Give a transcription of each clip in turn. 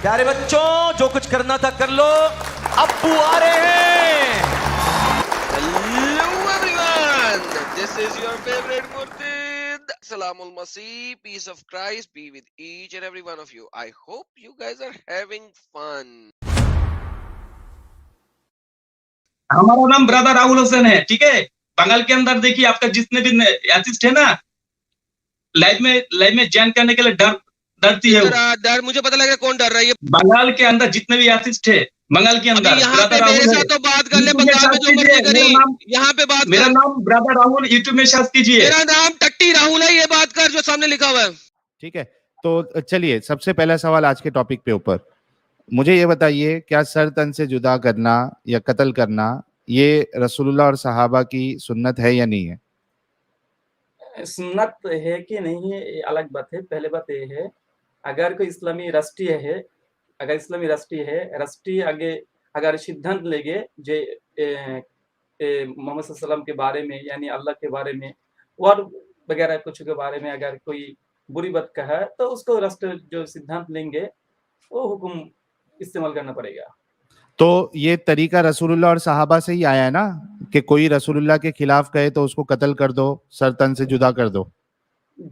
प्यारे बच्चों, जो कुछ करना था कर लो, अब्बू आ रहे हैं। Hello everyone, this is your favorite Murtid. Salamul Masih, peace of Christ be with each and every one of you. I hope you guys are having fun. हमारा नाम ब्रदर राहुल हुसैन है, ठीक है। बंगाल के अंदर देखिए आपका जितने भी आर्टिस्ट है ना, लाइव में ज्वाइन करने के लिए डरती है। डर मुझे पता लगा कौन डर रहा है। बंगाल के अंदर जितने भी आर्टिस्ट है, बंगाल के अंदर यहाँ पे मेरे साथ तो बात कर ले, बंगाल में जो मर्जी करी, यहाँ पे बात मेरा नाम ब्रदर राहुल यूट्यूब में सर्च कीजिए। मेरा नाम टट्टी राहुल है, ये बात कर जो सामने लिखा हुआ है। ठीक है, तो चलिए सबसे पहला सवाल आज के टॉपिक पे ऊपर मुझे ये बताइए, क्या सर तन से जुदा करना या कत्ल करना ये रसूलुल्लाह और सहाबा की सुन्नत है या नहीं है? सुन्नत है कि नहीं है ये अलग बात है। पहले बात ये है, अगर कोई इस्लामी राष्ट्रीय है, अगर इस्लामी राष्ट्रीय है, राष्ट्रीय आगे अगर सिद्धांत लेंगे जे मोहम्मद सल्लल्लाहु अलैहि वसल्लम के बारे में, यानी अल्लाह के बारे में और वगैरह कुछ के बारे में अगर कोई बुरी बात कहा तो उसको राष्ट्र जो सिद्धांत लेंगे वो हुक्म इस्तेमाल करना पड़ेगा। तो ये तरीका रसूलुल्लाह और सहाबा से ही आया है ना, कि कोई रसूलुल्लाह के खिलाफ कहे तो उसको कत्ल कर दो, सर तन से जुदा कर दो।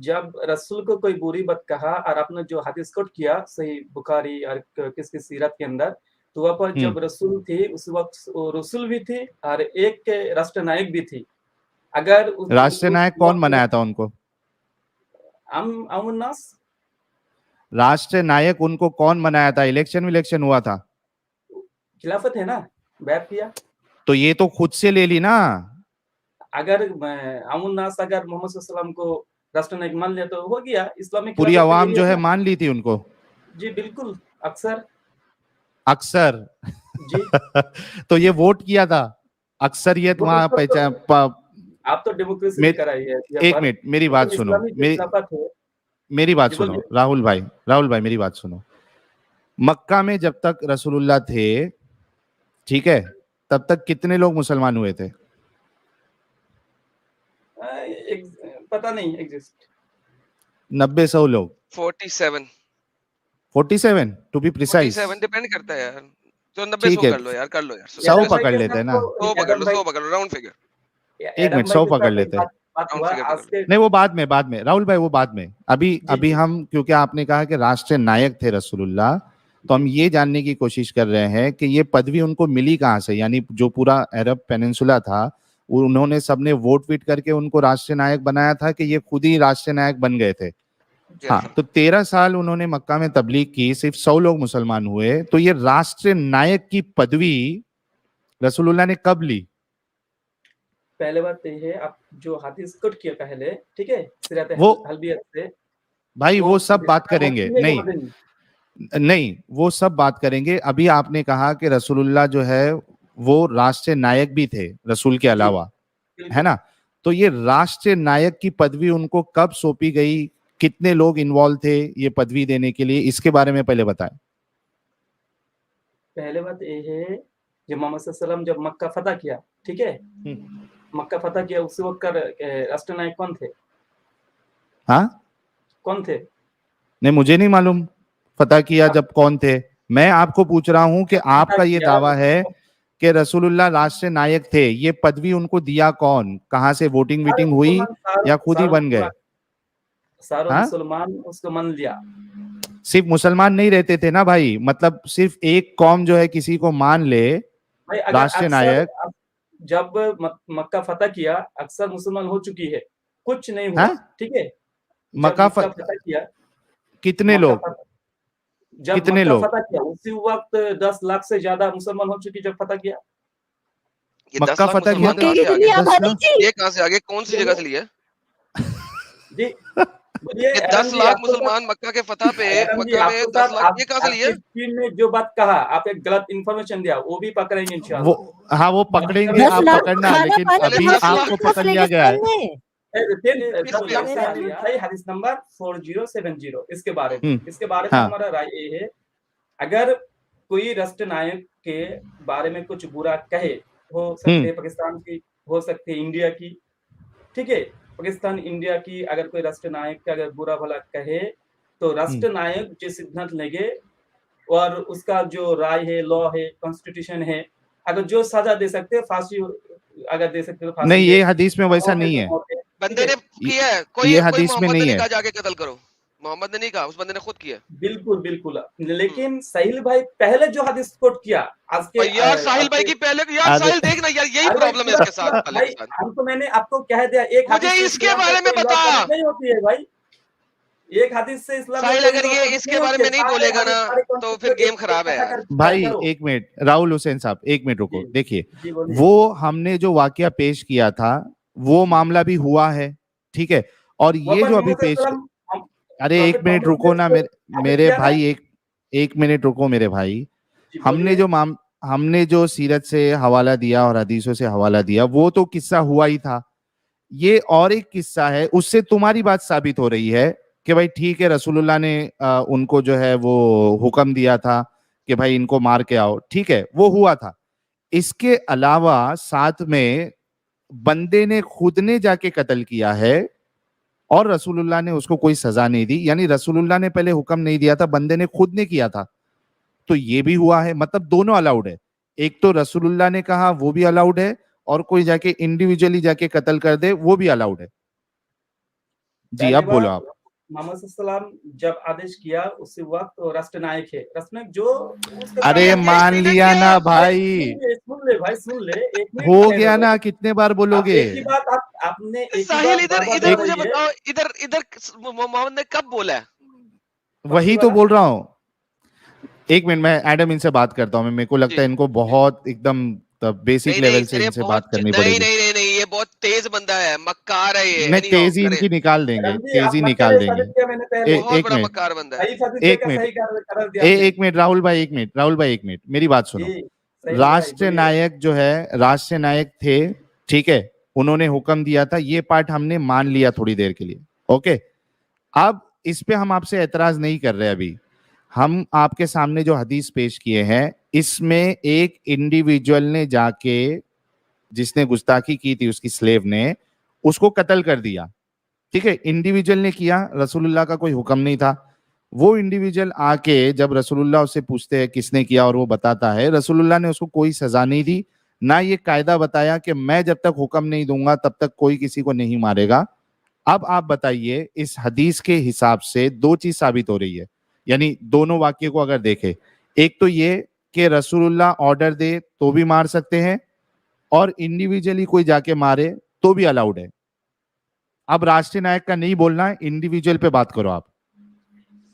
जब रसूल को कोई बुरी बात कहा और आपने जो हदीस कोट किया सही बुखारी और किसकी सीरत के अंदर, तो वहाँ पर जब रसूल थी उस वक्त रसूल भी थी और एक राष्ट्रनायक भी थी। अगर राष्ट्रनायक कौन बनाया था उनको? अमुन्नास राष्ट्रनायक उनको कौन बनाया था? इलेक्शन हुआ था? खिलाफत है ना, बैठ किया। तो ये तो खुद से ले ली ना। अगर अमुन्नास अगर मोहम्मद सल्लल्लाहु अलैहि वसल्लम को राष्ट्रनायक मान लिया तो हो गया इस्लामिक। पूरी आवाम जो है मान ली थी उनको। जी बिल्कुल, अक्सर जी तो ये वोट किया था, अक्सरियत वहां पहचान। आप तो डेमोक्रेसी कराइए। एक मिनट मेरी बात सुनो, मेरी बात सुनो राहुल भाई मेरी बात सुनो। मक्का में जब तक रसूलुल्लाह थे, ठीक है, तब तक कितने लोग मुसलमान हुए थे? पता नहीं एग्जिस्ट। 90-100 लोग। 47 टू बी प्रिसाइज। 47 डिपेंड करता है यार, तो 90-100 कर लो यार, कर लो यार। 100 पकड़ लेते हैं ना, 100 पकड़ लो, राउंड फिगर। एक मिनट 100 पकड़ लेते हैं। नहीं वो बाद में राहुल भाई, वो बाद में। अभी हम, क्योंकि आपने कहा कि राष्ट्रीय नायक थे रसूलुल्लाह, तो हम ये जानने की कोशिश कर रहे हैं कि ये पदवी उनको मिली कहाँ से, यानी जो पूरा अरब पेनिनसुला था उन्होंने सबने वोट वीट करके उनको राष्ट्रीय नायक बनाया था कि ये खुद ही राष्ट्रीय नायक बन गए थे? हाँ, तो 13 साल उन्होंने मक्का में तबलीग की, सिर्फ 100 लोग मुसलमान हुए, तो ये राष्ट्रीय नायक की पदवी रसूलुल्लाह ने कब ली? पहले बात ये है, आप जो हदीस कोट किया पहले, ठीक है, सिरात हलबियत से भाई वो सब बात करेंगे, नहीं वो सब बात करेंगे। अभी आपने कहा कि रसूलुल्लाह जो है वो राष्ट्रीय नायक भी थे रसूल के अलावा, है ना? तो ये राष्ट्रीय नायक की पदवी उनको कब सौंपी गई, कितने लोग इन्वॉल्व थे ये पदवी देने के लिए, इसके बारे में पहले बताएं। पहले बात ये है, जब मोहम्मद सल्लल्लाहु अलैहि वसल्लम जब मक्का फतह किया, ठीक है, मक्का फतह किया, उस वक्त का राष्ट्रनायक कौन थे? हाँ, कौन थे? नहीं मुझे नहीं मालूम फतह किया जब कौन थे। मैं आपको पूछ रहा हूं कि आपका ये दावा है कि रसूलुल्लाह राष्ट्रीय नायक थे, ये पदवी उनको दिया कौन? कहां से वोटिंग वीटिंग हुई या खुद ही बन गए? सारे मुसलमान उसको मान लिया। सिर्फ मुसलमान नहीं रहते थे ना भाई, मतलब सिर्फ एक कौम जो है किसी को मान ले राष्ट्रीय नायक। जब मक्का फतह किया अक्सर मुसलमान हो चुकी है, कुछ नहीं हुआ, ठीक है। मक्का फतह किया, कितने लोग? जब कितने लोग फतह किया उसी वक्त 10 लाख से ज्यादा मुसलमान हो चुकी जब फतह किया। मक्का फतह किया ये कहां से आ गए, कौन सी जगह से लिया जी? ये 10 लाख मुसलमान मक्का के फतह पे, मक्का में 10 लाख, ये कहां से लिया? स्क्रीन में जो बात कहा, आप एक गलत इंफॉर्मेशन दिया, वो भी पकड़ेंगे इंशाल्लाह। वो हाँ वो पकड़ेंगे, आप पकड़ना, लेकिन अभी आपको पकड़ लिया गया है। हदीस नंबर 4070 इसके बारे में हमारा राय ये है, अगर कोई राष्ट्रनायक के बारे में कुछ बुरा कहे, हो सकते है पाकिस्तान की, हो सकते है इंडिया की, ठीक है, पाकिस्तान इंडिया की अगर कोई राष्ट्रनायक का अगर बुरा भला कहे तो राष्ट्रनायक जो सिद्धांत लेंगे और उसका जो राय है, लॉ है, कॉन्स्टिट्यूशन है, अगर जो सजा दे सकते हैं फांसी, अगर दे सकते हो फांसी नहीं, दे, ये हदीस में वैसा नहीं है, बंदे ने किया है, कोई ये कोई हदीस में मोहम्मद ने नहीं नहीं है। कहा जाके कत्ल करो, मोहम्मद ने नहीं कहा, उस बंदे ने खुद किया। बिल्कुल बिल्कुल, लेकिन साहिल भाई पहले जो हदीस कोट किया आज के और यार साहिल भाई की पहले यार अरे- साहिल देखना यार, यही अरे भाई, प्रॉब्लम है इसके साथ वाले भाई के साथ। हमको मैंने आपको कह दिया, एक मुझे हदीस से इसके इस्लाम बारे में कोई लॉ बता। साबित नहीं होती है भाई, एक हदीस से इस्लाम में साहिल कोई अगर लॉ ये साबित इसके बारे होती है। में नहीं सारे बोलेगा हदीस, ना सारे तो concept फिर को गेम एक खराब है इकट्ठा यार। करके भाई करो। एक मिनट, राहुल हुसैन साहब एक मिनट रुको, जी, देखिए जी बोलिए। वो हमने जो वाकया पेश किया था वो मामला भी हुआ है, ठीक है, और ये वफात जो अभी मोहम्मद पेश, सल्लल्लाहु अलैहि वसल्लम, अरे एक प्रॉफिट मिनट मोहम्मद रुको ना ने मेरे किया ना? भाई, एक मिनट रुको मेरे भाई। जी हमने बोलिए। हमने जो सीरत से हवाला दिया और हदीसों से हवाला दिया वो तो किस्सा हुआ ही था, ये और एक किस्सा है, उससे तुम्हारी बात साबित हो रही है कि भाई ठीक है रसूलुल्लाह ने उनको जो है वो हुक्म दिया था कि भाई इनको मार के आओ, ठीक है वो हुआ था। इसके अलावा साथ में बंदे ने खुद ने जाके कत्ल किया है और रसूलुल्लाह ने उसको कोई सजा नहीं दी, यानी रसूलुल्लाह ने पहले हुक्म नहीं दिया था, बंदे ने खुद ने किया था, तो ये भी हुआ है, मतलब दोनों अलाउड है। एक तो रसूलुल्लाह ने कहा वो भी अलाउड है, और कोई जाके इंडिविजुअली जाके कत्ल कर दे वो भी अलाउड है। जी पहली अब बोलो बात, आप। मोहम्मद सल्लल्लाहु अलैहि वसल्लम जब आदेश किया उसी वक्त तो राष्ट्रनायक है, राष्ट्रनायक जो उसके अरे सामने- मान लिया ना भाई, सुन ले भाई, सुन ले, एक मिनट हो कहने गया दो। ना, कितने बार आप बोलोगे? एक ही बात, आपने एक ही साहिल बात इधर बार-बार इधर दोहराई मुझे है। बताओ, इधर इधर मोहम्मद ने कब बोला है? वही तो बोल रहा हूँ। एक मिनट, मैं एडम इनसे बात करता हूँ, मेरे को लगता है इनको बहुत एकदम बेसिक नहीं लेवल नहीं, से अरे इनसे बहुत बात करनी नहीं पड़ेगी। नहीं नहीं नहीं, ये बहुत तेज बंदा है, मक्कार है ये। नहीं, Anyhow, तेजी करे, इनकी निकाल देंगे, मैडम जी, आप तेजी मत निकाल करें, देंगे। साबित किया मैंने पहले। बहुत एक बड़ा मिनट, मक्कार बंदा है। सही साबित एक किया, मिनट, सही करार दिया आपने। एक मिनट राहुल भाई, एक मिनट राहुल भाई, एक मिनट मेरी बात सुनो। जी, सही भाई, राष्ट्र बोलिए। नायक जो है, राष्ट्र नायक थे, ठीक है, उन्होंने हुक्म दिया था, ये पार्ट हमने मान लिया थोड़ी देर के लिए, ओके। अब इस पे हम आपसे एतराज नहीं कर रहे, अभी हम आपके सामने जो हदीस पेश किए हैं इसमें एक इंडिविजुअल ने जाके, जिसने गुस्ताखी की थी उसकी स्लेव ने, उसको कत्ल कर दिया, ठीक है, इंडिविजुअल ने किया, रसूलुल्लाह का कोई हुक्म नहीं था। वो इंडिविजुअल आके जब रसूलुल्लाह उससे पूछते हैं किसने किया और वो बताता है, रसूलुल्लाह ने उसको कोई सजा नहीं दी, ना ये कायदा बताया कि मैं जब तक हुक्म नहीं दूंगा तब तक कोई किसी को नहीं मारेगा। अब आप बताइए, इस हदीस के हिसाब से दो चीज साबित हो रही है, यानी दोनों वाक्य को अगर देखें, एक तो ये कि रसूलुल्लाह ऑर्डर दे तो भी मार सकते हैं और इंडिविजुअली कोई जाके मारे तो भी अलाउड है। अब राष्ट्रीय नायक का नहीं बोलना है, इंडिविजुअल पे बात करो आप।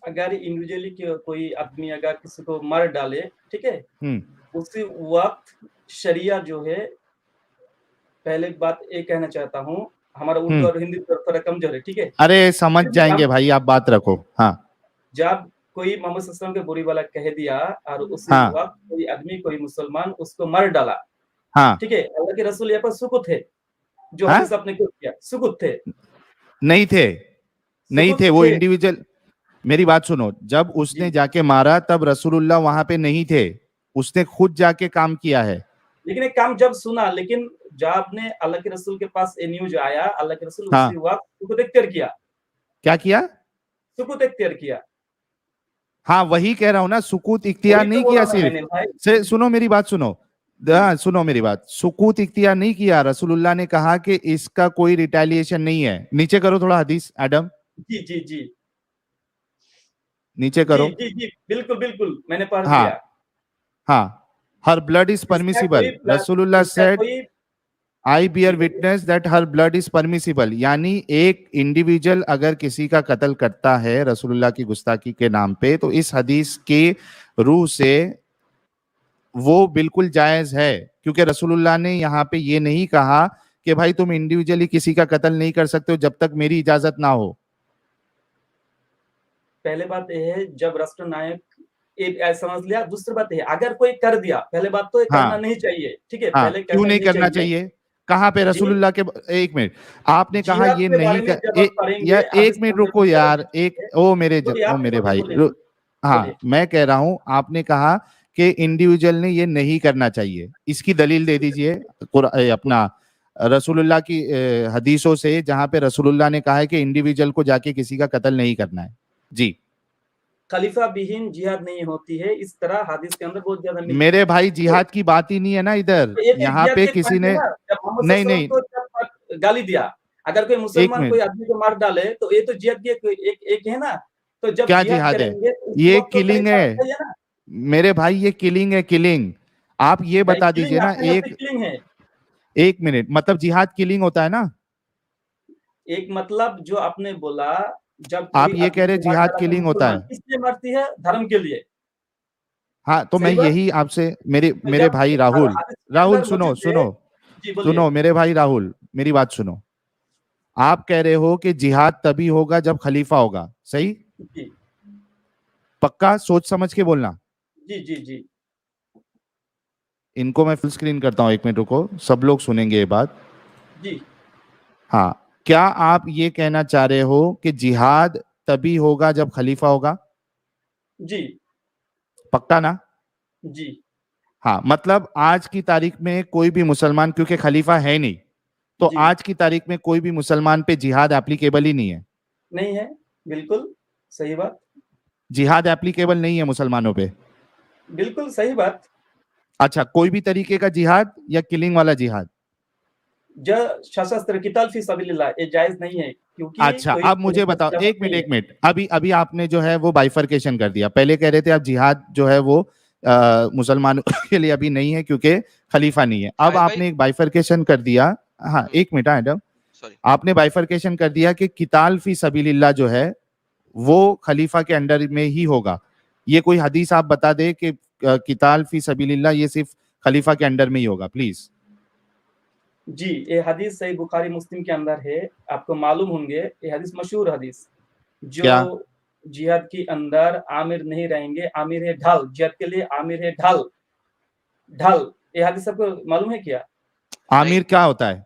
अगर इंडिविजुअली कोई आदमी अगर किसी को मार डाले, ठीक है, उसी वक्त शरिया जो है, पहले बात ये कहना चाहता हूँ, हमारा उर्दू और हिंदी थोड़ा कमजोर है, ठीक है। अरे समझ जाएंगे भाई, आप बात रखो। हाँ, जब कोई मोहम्मद सल्लल्लाहु अलैहि वसल्लम के बुरी वाला कह दिया और उसी हाँ, वक्त कोई आदमी, कोई मुसलमान उसको मार डाला, हाँ, ठीक है, अल्लाह के रसूल यहाँ पर सुकुत थे, जो हाँ? हदीस आपने क्यों किया, सुकुत थे, नहीं थे, नहीं सुकुत थे वो थे। इंडिविजुअल। मेरी बात सुनो, जब उसने जी। जाके मारा तब रसूलुल्लाह वहां पे नहीं थे, उसने खुद जाके काम किया है। लेकिन एक काम जब सुना, लेकिन जब आपने अल्लाह के रसूल के पास ये न्यूज आया, अल्लाह के रसूल हाँ। उसी वक्त सुकुत इख्तियार किया, क्या किया? सुकुत इख्तियार किया। हाँ वही कह रहा हूं ना, सुकूत इख्तियार वही तो नहीं बोला किया ना मैंने सिर्फ भाई। से, सुनो मेरी बात सुनो, सुनो मेरी बात, सुकूत इख्तियार नहीं किया, रसूलुल्लाह ने कहा कि इसका कोई रिटेलिएशन नहीं है। नीचे करो थोड़ा हदीस एडम, जी जी जी नीचे जी करो। जी जी, बिल्कुल बिल्कुल, मैंने पढ़ हाँ, लिया। हाँ, हर ब्लड इज परमिसिबल, रसूलुल्लाह said I bear witness that her blood is permissible, यानी एक इंडिविजुअल अगर किसी का कत्ल करता है रसूलुल्लाह की गुस्ताखी के नाम पे, तो इस हदीस की रूह से वो बिल्कुल जायज है, क्योंकि रसूलुल्लाह ने यहाँ पे ये नहीं कहा कि भाई तुम इंडिविजुअली किसी का कत्ल नहीं कर सकते हो जब तक मेरी इजाजत ना हो। पहले बात यह है, जब राष्ट्रनायक एक समझ लिया, दूसरी बात है अगर कोई कर दिया, पहले बात तो हाँ, करना नहीं चाहिए, ठीक है, हाँ, पहले क्यों नहीं करना चाहिए? कहाँ पे रसूलुल्लाह के, एक मिनट, आपने कहा जिहाद ये के नहीं बारे में जब आप पढ़ेंगे, या हदीस एक मिनट पढ़ने रुको में यार, बोलिए, एक ओ आप मेरे बोलिए, भाई बोलिए, हाँ, बोलिए। मैं कह रहा हूं, आपने कहा कि इंडिविजुअल ने ये नहीं करना चाहिए, इसकी दलील दे दीजिए अपना रसूलुल्लाह की हदीसों से, जहां पे रसूलुल्लाह ने कहा है कि इंडिविजुअल को जाके किसी का कत्ल नहीं करना है। जी खलीफा विहीन जिहाद नहीं होती है, इस तरह हदीस के अंदर बहुत ज्यादा मेरे भाई जिहाद की बात ही नहीं है ना इधर, यहाँ पे किसी ने नहीं नहीं गाली दिया, अगर कोई मुसलमान कोई आदमी को मार डाले तो ये तो जिहाद की एक है ना। तो जब क्या जिहाद है? ये किलिंग है मेरे भाई, ये किलिंग है, किलिंग। आप ये बता दीजिए ना, एक मिनट, मतलब जिहाद किलिंग होता है ना? एक मतलब जो आपने बोला, जब आप ये कह रहे जिहाद किलिंग होता है, किसलिए मरती है? धर्म के लिए। हाँ, तो मैं यही आपसे, मेरे भाई राहुल सुनो सुनो सुनो, मेरे भाई राहुल मेरी बात सुनो। आप कह रहे हो कि जिहाद तभी होगा जब खलीफा होगा, सही? जी। पक्का सोच समझ के बोलना। जी जी जी। इनको मैं फुल स्क्रीन करता हूं, 1 मिनट रुको, सब लोग सुनेंगे ये बात। जी हाँ, क्या आप ये कहना चाह रहे हो कि जिहाद तभी होगा जब खलीफा होगा? जी। पक्का ना? जी। हाँ, मतलब आज की तारीख में कोई भी मुसलमान, क्योंकि खलीफा है नहीं, तो आज की तारीख में कोई भी मुसलमान पे जिहाद एप्लीकेबल ही नहीं है। नहीं है, बिल्कुल सही बात। जिहाद एप्लीकेबल नहीं है मुसलमानों पे, बिल्कुल सही बात। अच्छा, कोई भी तरीके का जिहाद या किलिंग वाला जिहाद? सशस्त्र किताल फी सबिलिल्लाह ये जायज नहीं है, क्योंकि अच्छा, अब मुझे बताओ, एक मिनट, अभी आपने जो है वो बाइफरकेशन कर दिया। पहले कह रहे थे आप जिहाद जो है वो मुसलमानों के लिए अभी नहीं है क्योंकि खलीफा नहीं है। अब आपने एक बाइफरकेशन कर दिया। हाँ, एक मिनट मैडम, आपने बाइफरकेशन कर दिया कि किताल फी सबिलिल्लाह जो है वो खलीफा के अंडर में ही होगा। ये कोई हदीस आप बता दे कि किताल फी सबिलिल्लाह ये सिर्फ खलीफा के अंडर में ही होगा, प्लीज। जी, ये हदीस सही बुखारी मुस्लिम के अंदर है, आपको मालूम होंगे, ये हदीस मशहूर हदीस, जो जिहाद के अंदर आमिर नहीं रहेंगे, आमिर है ढाल, जिहाद के लिए आमिर है ढाल। ढाल, ये हदीस सबको मालूम है क्या? आमिर क्या होता है?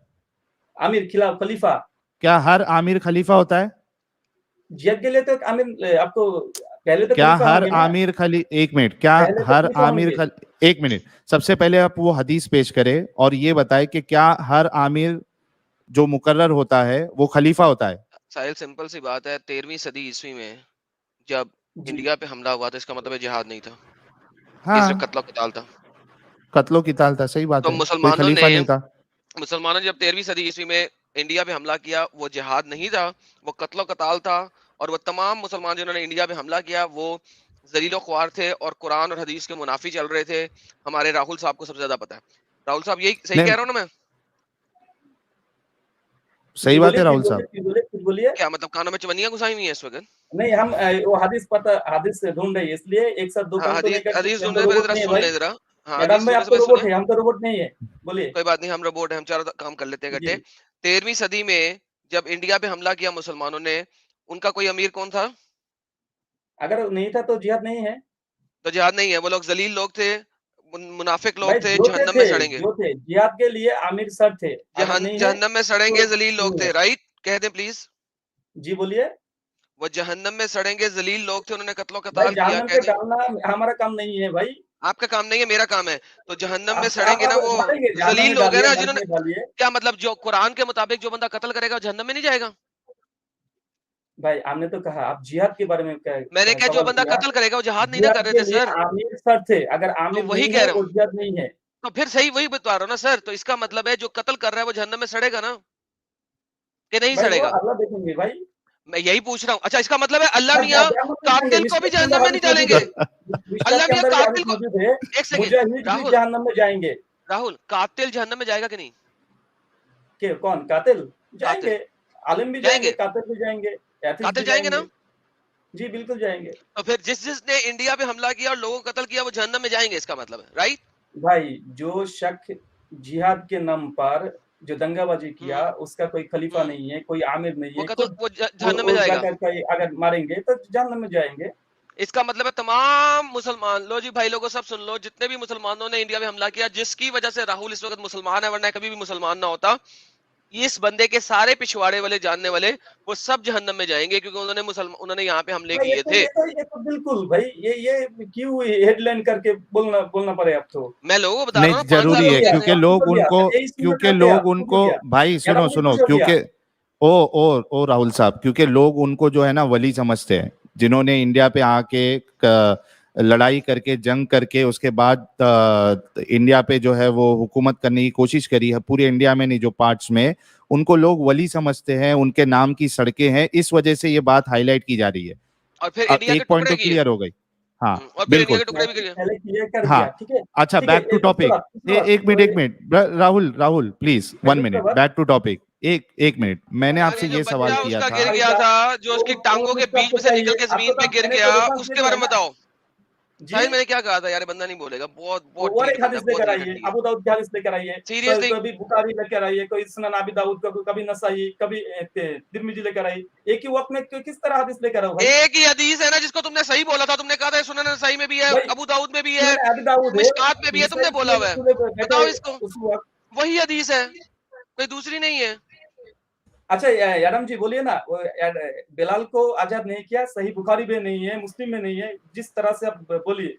आमिर खलीफा। क्या हर आमिर खलीफा होता है? जिहाद के लिए तो एक आमिर आपको पहले तो क्या हर आमिर एक मिनट, क्या हर आमिर एक मिनट, सबसे पहले आप वो हदीस पेश करें और ये बताएं कि क्या हर आमिर जो मुकर्रर होता है वो खलीफा होता है? साहिल, सिंपल सी बात है, 13वीं सदी ईस्वी में जब इंडिया पे हमला हुआ था, इसका मतलब जिहाद नहीं था। हाँ, सिर्फ कत्लो किताल था। कत्लो किताल था, सही बात तो है, कोई खलीफा नहीं था। मुसलमानों ने जब 13वीं सदी ईस्वी में इंडिया पे हमला किया, वो जिहाद नहीं था, वो कत्लो कताल था। और वो तमाम मुसलमान जिन्होंने इंडिया पे हमला किया वो जलीलो ख्वार थे और कुरान और हदीस के मुनाफी चल रहे थे। हमारे राहुल साहब को सबसे ज्यादा पता है। राहुल साहब, यही सही कह रहा हूँ ना मैं? सही बात है राहुल साहब। बोलिए। क्या मतलब कानों में चवनियां घुसाई हुई है इस वक्त? नहीं, हम वो हदीस ढूंढ रहे हैं, इसलिए एक साथ दो हदीस ढूंढ रहे जरा। मैडम भाई, आप तो रोबोट है, हम तो रोबोट नहीं है। बोलिए। कोई बात नहीं, हम रोबोट है, हम चारों काम कर लेते हैं इकट्ठे। 13वीं सदी में जब इंडिया पे हमला किया मुसलमानों ने, उनका कोई अमीर कौन था? अगर नहीं था तो जिहाद नहीं है। तो जिहाद नहीं है, वो लोग जलील लोग थे, मुनाफिक लोग थे, जहन्नम में सड़ेंगे। जिहाद के लिए आमिर सर थे, जहन्नम में सड़ेंगे, जलील लोग थे, राइट? कह दे प्लीज। जी बोलिए। वो जहन्नम में सड़ेंगे, जलील लोग थे, उन्होंने कत्लो कताल किया। हमारा काम नहीं है भाई। आपका काम नहीं है, मेरा काम है। तो जहन्नम में सड़ेंगे ना वो जलील लोग है ना, जिन्होंने, क्या मतलब जो कुरान के मुताबिक जो बंदा कत्ल करेगा जहन्नम में नहीं जाएगा? भाई आपने तो कहा, आप जिहाद के बारे में क्या? मैंने कहा जो बंदा कत्ल करेगा वो जिहाद नहीं ना कर रहे थे सर। आमिर सर थे, अगर आमिर वही कह रहा हूँ, जिहाद नहीं है तो फिर सही वही बता रहा हूँ ना सर। तो इसका मतलब है जो कत्ल कर रहा है वो जहन्नम में सड़ेगा ना, कि नहीं सड़ेगा? अल्लाह देखेंगे भाई। मैं यही पूछ रहा हूँ। अच्छा, इसका मतलब है अल्लाह मियां कातिल को भी जहन्नम में नहीं डालेंगे? अल्लाह मियां कातिल को, एक सेकंड राहुल, जहन्नम में जाएंगे। राहुल, कातिल जहन्नम में जाएगा कि नहीं? के कौन कातिल? जाएंगे, आलिम भी जाएंगे, कातिल भी जाएंगे, कातिल जाएंगे ना? जी बिल्कुल जाएंगे। तो फिर जिसने इंडिया पे हमला किया और लोगों को कत्ल किया वो जहन्नम में जाएंगे, इसका मतलब है, राइट? भाई जो शख्स जिहाद के नाम पर जो दंगाबाजी किया, उसका कोई खलीफा नहीं है, कोई आमिर नहीं है, वो जहन्नम में जाएगा। अगर मारेंगे तो जहन्नम में जाएंगे। इसका मतलब है तमाम मुसलमान, लो जी भाई लोगों, सब सुन लो, जितने भी मुसलमानों ने इंडिया में हमला किया, जिसकी वजह से राहुल इस वक्त मुसलमान है, वरना कभी भी मुसलमान ना होता, इस बंदे के सारे पिछवाड़े वाले जानने वाले वो सब जहन्नम में जाएंगे, क्योंकि उन्होंने यहाँ पे हमले किए थे। ये तो बिल्कुल भाई, ये क्यों हेडलाइन करके बोलना पड़े अब तो। मैं लोगों को बता रहा हूँ, जरूरी है क्योंकि लोग उनको भाई सुनो क्योंकि ओ राहुल साहब, क्योंकि लोग उनको जो है ना वली समझते हैं, जिन्होंने इंडिया पे आके लड़ाई करके जंग करके उसके बाद इंडिया पे जो है वो हुकूमत करने की कोशिश करी है, पूरे इंडिया में नहीं जो पार्ट्स में, उनको लोग वली समझते हैं, उनके नाम की सड़कें हैं, इस वजह से ये बात हाईलाइट की जा रही है। और फिर इंडिया एक पॉइंट तो क्लियर हो गई। हाँ और बिल्कुल, पहले क्लियर कर हाँ दिया, ठीक है। अच्छा, बैक टू टॉपिक। एक minute Rahul please 1 minute, back to topic. एक मिनट, मैंने आपसे ये सवाल किया उसका था, गिर गया था, जो उसकी टांगों के बीच में से निकल के जमीन पे गिर गया, उसके बारे में बताओ। शायद मैंने क्या कहा था यार, बंदा नहीं बोलेगा। बहुत बहुत और एक हदीस लेकर आइए, अबू दाऊद की हदीस लेकर आइए, सीरियसली, कभी बुखारी लेकर आइए, कोई सुनन अबी दाऊद का, कभी नसाई, कभी तिरमिजी लेकर आइए। एक ही वक्त में किस तरह हदीस लेकर आओ भाई? एक ही हदीस है ना जिसको तुमने सही बोला था, तुमने कहा था सुनन नसाई में भी है, अबू दाऊद में भी है, अबी दाऊद मिशकात में भी है, तुमने बोला हुआ है। बताओ इसको, उस वक्त वही हदीस है, कोई दूसरी नहीं है। अच्छा यादम जी बोलिए ना, बिलाल को आजाद नहीं किया, सही बुखारी में नहीं है, मुस्लिम में नहीं है, जिस तरह से आप बोलिए।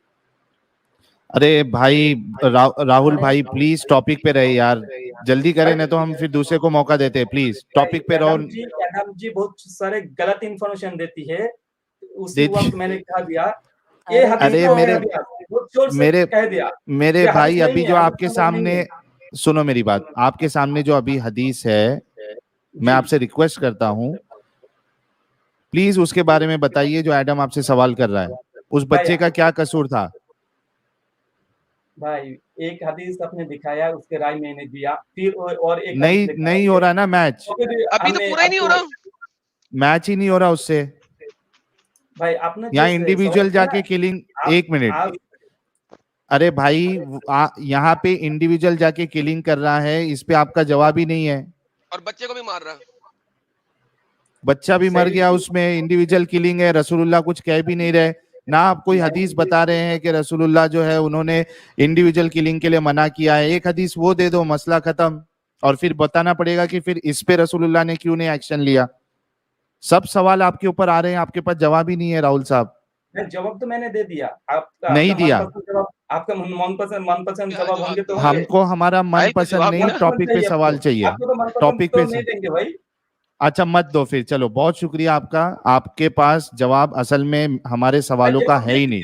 अरे भाई राहुल भाई प्लीज टॉपिक पे रहे यार, जल्दी करें ना तो हम फिर दूसरे को मौका देते हैं। प्लीज टॉपिक पे रहो। यादम जी बहुत सारे गलत इंफॉर्मेशन देती है, उसी वक्त मैंने कहा दिया ये अरे मेरे भाई, अभी जो आपके सामने, सुनो मेरी बात, आपके सामने जो अभी हदीस है, मैं आपसे रिक्वेस्ट करता हूँ प्लीज उसके बारे में बताइए, जो एडम आपसे सवाल कर रहा है, उस बच्चे का क्या कसूर था? भाई एक हदीस आपने दिखाया, उसके राय मैंने दिया, फिर और एक नहीं हो रहा ना मैच, अभी तो पूरा ही नहीं हो रहा, मैच ही नहीं हो रहा उससे भाई। आपने यहाँ इंडिविजुअल जाके किलिंग, एक मिनट, अरे भाई यहाँ पे इंडिविजुअल जाके किलिंग कर रहा है, इस पे आपका जवाब ही नहीं है। और बच्चे को भी मार रहा, बच्चा भी मर गया, उसमें इंडिविजुअल किलिंग है, रसूलुल्लाह कुछ कह भी नहीं रहे ना, आप कोई हदीस बता रहे हैं कि रसूलुल्लाह जो है उन्होंने इंडिविजुअल किलिंग के लिए मना किया है। एक हदीस वो दे दो, मसला खत्म। और फिर बताना पड़ेगा कि फिर इस पे रसूलुल्लाह ने क्यों नहीं एक्शन लिया। सब सवाल आपके ऊपर आ रहे हैं, आपके पास जवाब ही नहीं है राहुल साहब। जवाब तो मैंने दे दिया, आपका नहीं दिया, आपका मनपसंद जवाब होंगे तो हमको हमारा मनपसंद नहीं, टॉपिक पे सवाल चाहिए, टॉपिक पे नहीं देंगे भाई। अच्छा मत दो फिर, चलो बहुत शुक्रिया आपका, आपके पास जवाब असल में हमारे सवालों का है ही नहीं।